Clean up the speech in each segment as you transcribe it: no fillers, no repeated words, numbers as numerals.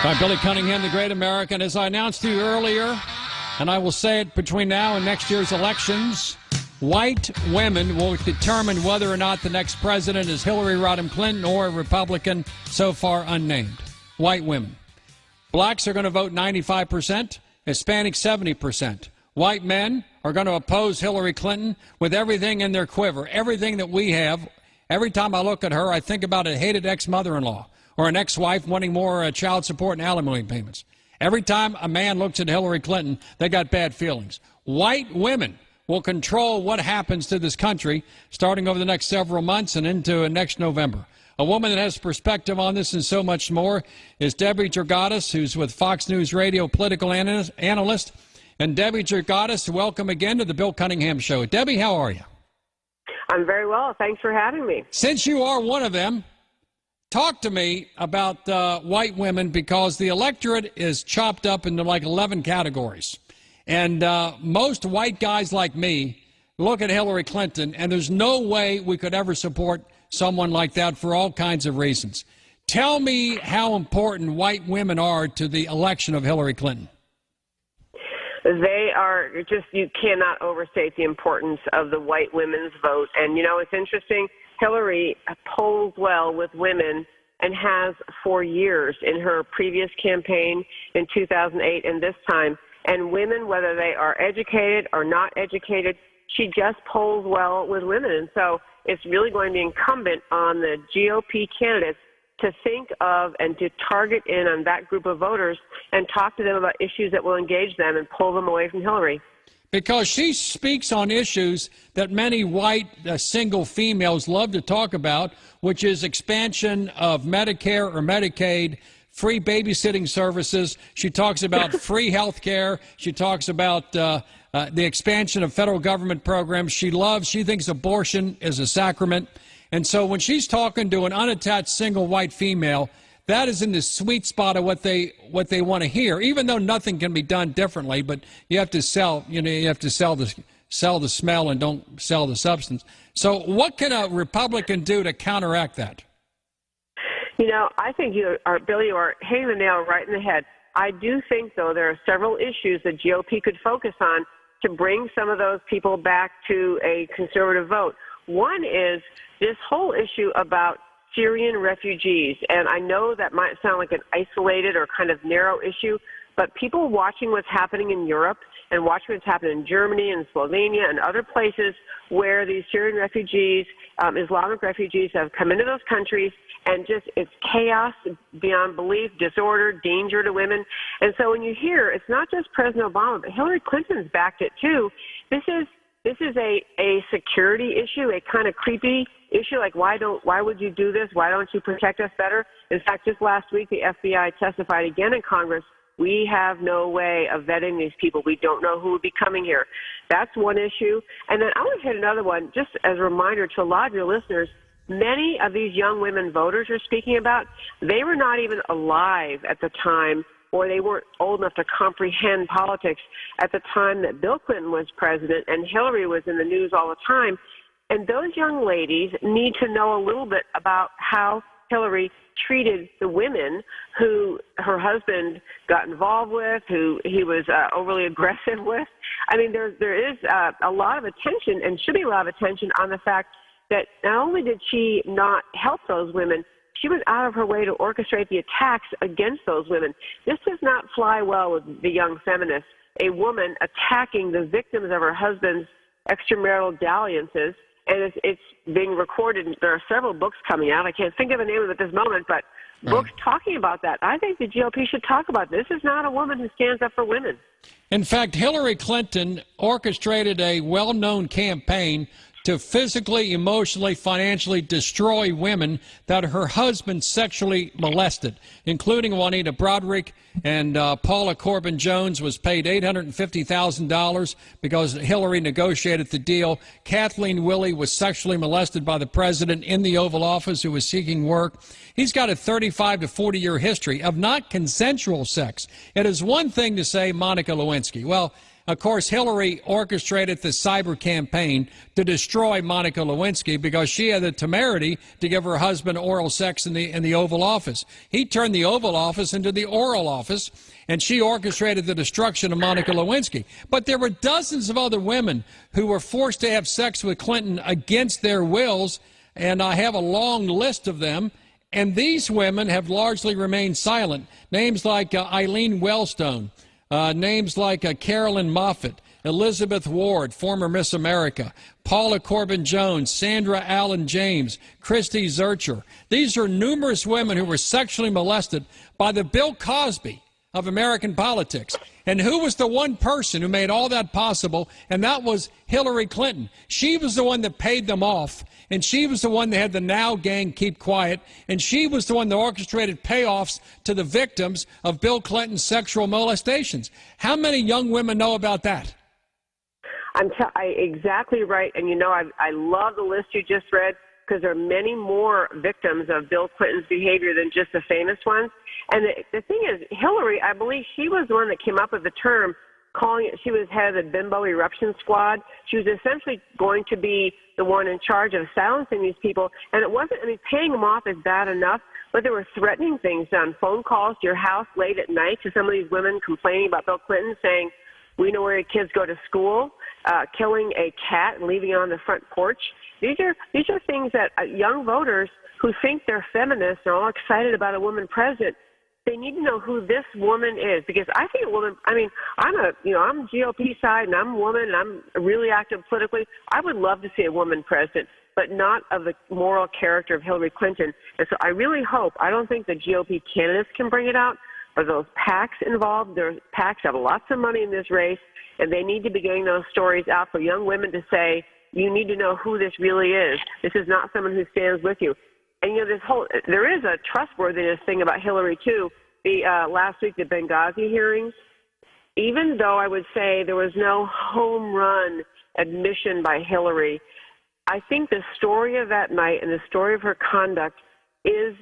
By Billy Cunningham, the great American. As I announced to you earlier, and I will say it between now and next year's elections, white women will determine whether or not the next president is Hillary Rodham Clinton or a Republican, so far unnamed. White women. Blacks are going to vote 95%, Hispanics 70%. White men are going to oppose Hillary Clinton with everything in their quiver, everything that we have. Every time I look at her, I think about a hated ex-mother-in-law or an ex-wife wanting more child support and alimony payments. Every time a man looks at Hillary Clinton, they got bad feelings. White women will control what happens to this country starting over the next several months and into next November. A woman that has perspective on this and so much more is Debbie Georgatos, who's with Fox News Radio political analyst. And Debbie Georgatos, welcome again to the Bill Cunningham Show. Debbie, how are you? I'm very well. Thanks for having me. Since you are one of them, talk to me about white women, because the electorate is chopped up into like 11 categories. And most white guys like me look at Hillary Clinton, and there's no way we could ever support someone like that for all kinds of reasons. Tell me how important white women are to the election of Hillary Clinton. They are just, you cannot overstate the importance of the white women's vote. And, you know, it's interesting. Hillary polls well with women and has for years in her previous campaign in 2008 and this time. And women, whether they are educated or not educated, she just polls well with women. And so it's really going to be incumbent on the GOP candidates to think of and to target in on that group of voters and talk to them about issues that will engage them and pull them away from Hillary. Because she speaks on issues that many white single females love to talk about, which is expansion of Medicare or Medicaid, free babysitting services. She talks about free health care. She talks about the expansion of federal government programs. She thinks abortion is a sacrament. And so when she's talking to an unattached single white female, that is in the sweet spot of what they want to hear, even though nothing can be done differently. But you have to sell, you have to sell the smell and don't sell the substance. So what can a Republican do to counteract that? You know, I think Billy, you are hitting the nail right in the head. I do think, though, there are several issues the GOP could focus on to bring some of those people back to a conservative vote. One is this whole issue about Syrian refugees, and I know that might sound like an isolated or kind of narrow issue, but people watching what's happening in Europe and watching what's happening in Germany and Slovenia and other places where these Syrian refugees, Islamic refugees have come into those countries, and just it's chaos beyond belief, disorder, danger to women. And so when you hear, it's not just President Obama, but Hillary Clinton's backed it too. This is a security issue, a kind of creepy issue, like why would you do this? Why don't you protect us better? In fact, just last week, the FBI testified again in Congress, we have no way of vetting these people. We don't know who would be coming here. That's one issue. And then I want to hit another one, just as a reminder to a lot of your listeners, many of these young women voters you're speaking about, they were not even alive at the time, or they weren't old enough to comprehend politics at the time that Bill Clinton was president and Hillary was in the news all the time. And those young ladies need to know a little bit about how Hillary treated the women who her husband got involved with, who he was overly aggressive with. I mean, there is a lot of attention, and should be a lot of attention, on the fact that not only did she not help those women, she went out of her way to orchestrate the attacks against those women. This does not fly well with the young feminists. A woman attacking the victims of her husband's extramarital dalliances, and it's being recorded. There are several books coming out. I can't think of a name of it at this moment, but books talking about that. I think the GOP should talk about this. This is not a woman who stands up for women. In fact, Hillary Clinton orchestrated a well-known campaign to physically, emotionally, financially destroy women that her husband sexually molested, including Juanita Broderick, and Paula Corbin Jones was paid $850,000 because Hillary negotiated the deal. Kathleen Willey was sexually molested by the president in the Oval Office, who was seeking work. He's got a 35 to 40-year history of not consensual sex. It is one thing to say Monica Lewinsky. Well, Of course, Hillary orchestrated the cyber campaign to destroy Monica Lewinsky because she had the temerity to give her husband oral sex in the Oval Office. He turned the Oval Office into the oral office, and she orchestrated the destruction of Monica Lewinsky. But there were dozens of other women who were forced to have sex with Clinton against their wills, and I have a long list of them. And these women have largely remained silent. Names like Eileen Wellstone, names like Carolyn Moffett, Elizabeth Ward, former Miss America, Paula Corbin Jones, Sandra Allen James, Christy Zurcher. These are numerous women who were sexually molested by the Bill Cosby of American politics. And who was the one person who made all that possible? And that was Hillary Clinton. She was the one that paid them off, and she was the one that had the Now Gang keep quiet, and she was the one that orchestrated payoffs to the victims of Bill Clinton's sexual molestations. How many young women know about that? Exactly right. And, you know, I love the list you just read, because there are many more victims of Bill Clinton's behavior than just the famous ones. And the thing is, Hillary, I believe she was the one that came up with the term, calling it, she was head of the Bimbo Eruption Squad. She was essentially going to be the one in charge of silencing these people. And it wasn't, I mean, paying them off is bad enough, but there were threatening things done, phone calls to your house late at night to some of these women complaining about Bill Clinton, saying, we know where your kids go to school, killing a cat and leaving it on the front porch. These are things that young voters who think they're feminists are all excited about a woman president. They need to know who this woman is, because I think a woman, I mean, I'm GOP side and I'm a woman and I'm really active politically. I would love to see a woman president, but not of the moral character of Hillary Clinton. And so I really hope, I don't think the GOP candidates can bring it out, but those PACs involved, their PACs have lots of money in this race, and they need to be getting those stories out for young women to say, you need to know who this really is. This is not someone who stands with you. And, you know, there is a trustworthiness thing about Hillary, too. Last week, the Benghazi hearings, even though I would say there was no home run admission by Hillary, I think the story of that night and the story of her conduct is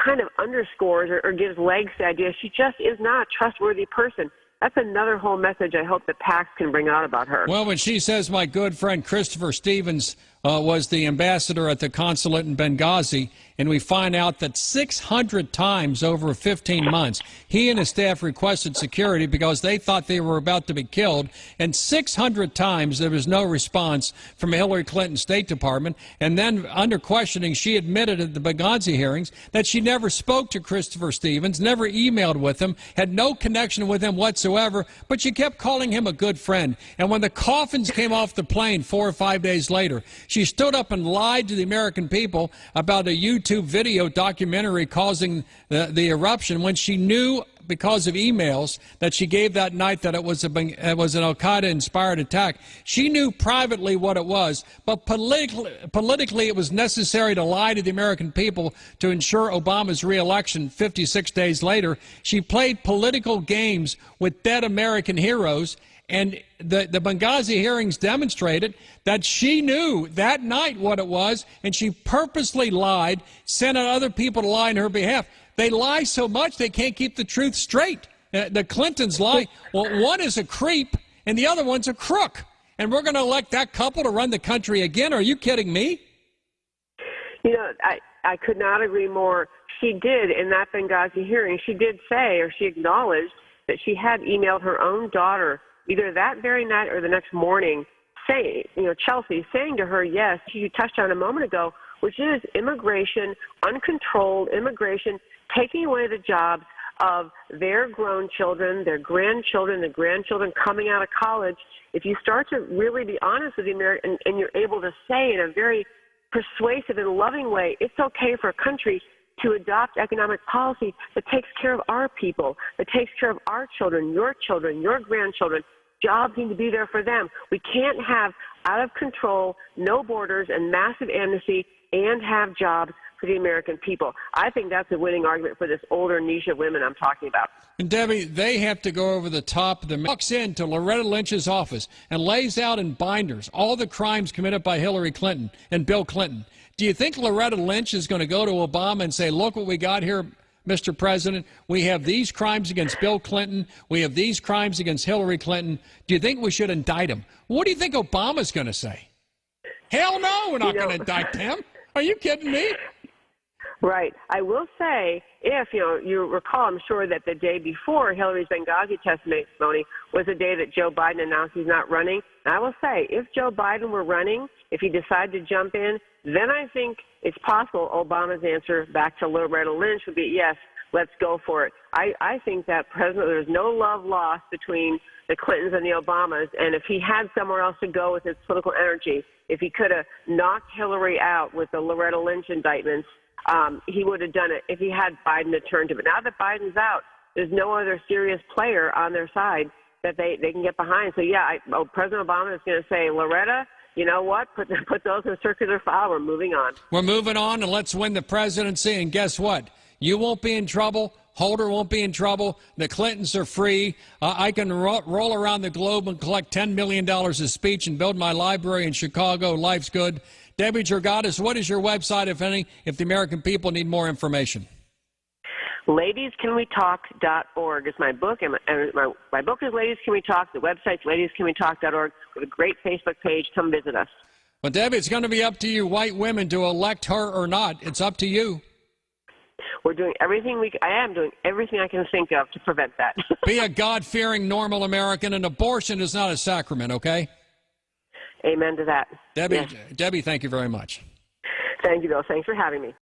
kind of underscores or gives legs to the idea she just is not a trustworthy person. That's another whole message I hope the PACs can bring out about her. Well, when she says my good friend Christopher Stevens was the ambassador at the consulate in Benghazi, and we find out that 600 times over 15 months, he and his staff requested security because they thought they were about to be killed, and 600 times there was no response from Hillary Clinton's State Department. And then under questioning, she admitted at the Benghazi hearings that she never spoke to Christopher Stevens, never emailed with him, had no connection with him whatsoever, but she kept calling him a good friend. And when the coffins came off the plane 4 or 5 days later, she stood up and lied to the American people about a YouTube video documentary causing the eruption when she knew, because of emails that she gave that night, that it was an al-Qaeda-inspired attack. She knew privately what it was, but politically it was necessary to lie to the American people to ensure Obama's reelection 56 days later. She played political games with dead American heroes, and the Benghazi hearings demonstrated that she knew that night what it was, and she purposely lied, sent out other people to lie on her behalf. They lie so much they can't keep the truth straight. The Clintons lie. Well, one is a creep, and the other one's a crook. And we're going to elect that couple to run the country again? Are you kidding me? You know, I could not agree more. She did, in that Benghazi hearing, she did say, or she acknowledged, that she had emailed her own daughter either that very night or the next morning, saying, Chelsea, saying to her, yes, you touched on a moment ago, which is immigration, uncontrolled immigration, taking away the jobs of their grown children, their grandchildren, the grandchildren coming out of college. If you start to really be honest with the American, and you're able to say in a very persuasive and loving way, it's okay for a country to adopt economic policy that takes care of our people, that takes care of our children, your grandchildren. Jobs need to be there for them. We can't have out of control, no borders, and massive amnesty and have jobs for the American people. I think that's a winning argument for this older niche of women I'm talking about. And Debbie, they have to go over the top. Walks into Loretta Lynch's office and lays out in binders all the crimes committed by Hillary Clinton and Bill Clinton. Do you think Loretta Lynch is going to go to Obama and say, look what we got here, Mr. President. We have these crimes against Bill Clinton. We have these crimes against Hillary Clinton. Do you think we should indict him? What do you think Obama's going to say? Hell no, we're not going to indict him. Are you kidding me? Right. I will say, if you recall, I'm sure that the day before Hillary's Benghazi testimony was the day that Joe Biden announced he's not running. And I will say, if Joe Biden were running, if he decided to jump in, then I think it's possible Obama's answer back to Loretta Lynch would be, yes, let's go for it. I think that there's no love lost between the Clintons and the Obamas, and if he had somewhere else to go with his political energy, if he could have knocked Hillary out with the Loretta Lynch indictments, he would have done it if he had Biden to turn to. But now that Biden's out, there's no other serious player on their side that they can get behind. So, yeah, President Obama is going to say, Loretta, you know what? Put those in a circular file. We're moving on. We're moving on, and let's win the presidency. And guess what? You won't be in trouble. Holder won't be in trouble. The Clintons are free. I can roll around the globe and collect $10 million a speech and build my library in Chicago. Life's good. Debbie Georgatos, what is your website, if any, if the American people need more information? LadiesCanWeTalk.org is my book, and my book is Ladies Can We Talk. The website's LadiesCanWeTalk.org. With a great Facebook page. Come visit us. Well, Debbie, it's going to be up to you, white women, to elect her or not. It's up to you. We're doing everything I am doing everything I can think of to prevent that. Be a God-fearing, normal American, and abortion is not a sacrament, okay? Amen to that. Debbie, yes. Debbie, thank you very much. Thank you, Bill. Thanks for having me.